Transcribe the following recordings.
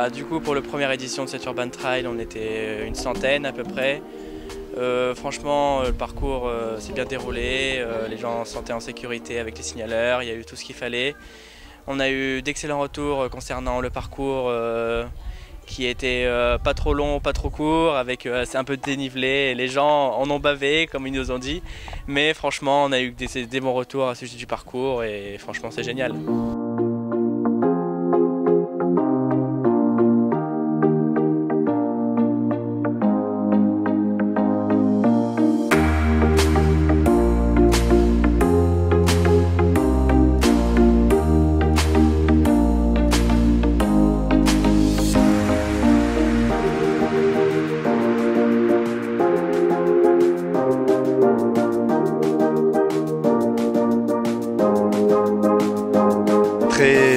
Du coup, pour la première édition de cette Urban Trail, on était une centaine à peu près. Franchement, le parcours s'est bien déroulé, les gens se sentaient en sécurité avec les signaleurs, il y a eu tout ce qu'il fallait. On a eu d'excellents retours concernant le parcours qui était pas trop long, pas trop court, avec c'est un peu dénivelé. Les gens en ont bavé, comme ils nous ont dit, mais franchement, on a eu des bons retours à ce sujet du parcours et franchement, c'est génial.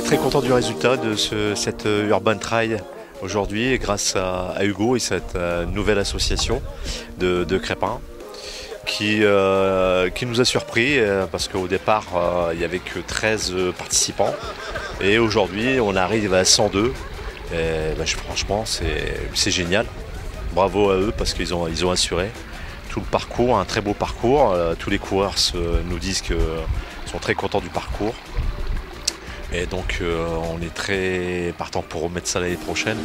Très content du résultat de cette Urban Trail aujourd'hui grâce à Hugo et cette nouvelle association de Crespin qui nous a surpris parce qu'au départ il n'y avait que 13 participants et aujourd'hui on arrive à 102 et franchement c'est génial, bravo à eux parce qu'ils ont assuré tout le parcours, un très beau parcours. Tous les coureurs nous disent qu'ils sont très contents du parcours. Et donc on est très partant pour remettre ça l'année prochaine.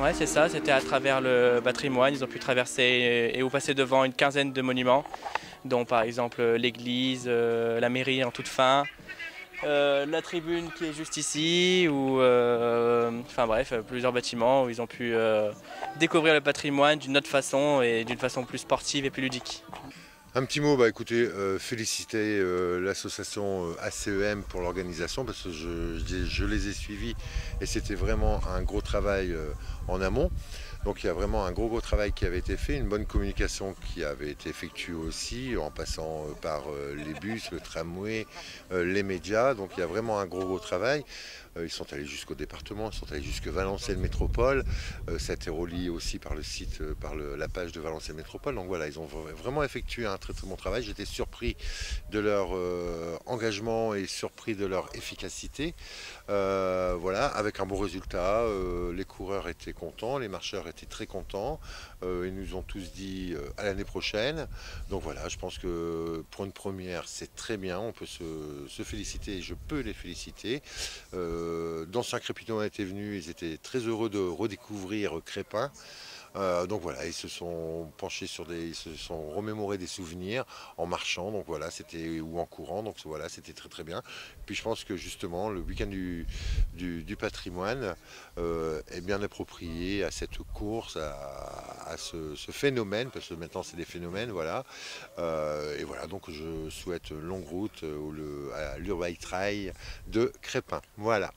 Ouais, c'est ça, c'était à travers le patrimoine, ils ont pu traverser et ou passer devant une quinzaine de monuments, dont par exemple l'église, la mairie en toute fin, la tribune qui est juste ici, ou enfin bref, plusieurs bâtiments où ils ont pu découvrir le patrimoine d'une autre façon et d'une façon plus sportive et plus ludique. Un petit mot, écoutez, féliciter l'association ACEM pour l'organisation parce que je les ai suivis et c'était vraiment un gros travail en amont. Donc il y a vraiment un gros travail qui avait été fait, une bonne communication qui avait été effectuée aussi en passant par les bus, le tramway, les médias. Donc il y a vraiment un gros travail. Ils sont allés jusqu'au département, ils sont allés jusque Valenciennes Métropole. Ça a été relié aussi par le site, par la page de Valenciennes Métropole. Donc voilà, ils ont vraiment effectué un très bon travail. J'étais surpris de leur engagement et surpris de leur efficacité. Voilà, avec un bon résultat. Les coureurs étaient contents, les marcheurs étaient très contents. Ils nous ont tous dit à l'année prochaine. Donc voilà, je pense que pour une première, c'est très bien. On peut se féliciter et je peux les féliciter. D'anciens Crépinois étaient venus, ils étaient très heureux de redécouvrir Crespin. Donc voilà, ils se sont penchés ils se sont remémorés des souvenirs en marchant, donc voilà, c'était ou en courant, donc voilà, c'était très bien. Puis je pense que justement le week-end du patrimoine est bien approprié à cette course, à ce phénomène, parce que maintenant c'est des phénomènes, voilà. Et voilà, donc je souhaite longue route à l'Urban Trail de Crespin. Voilà.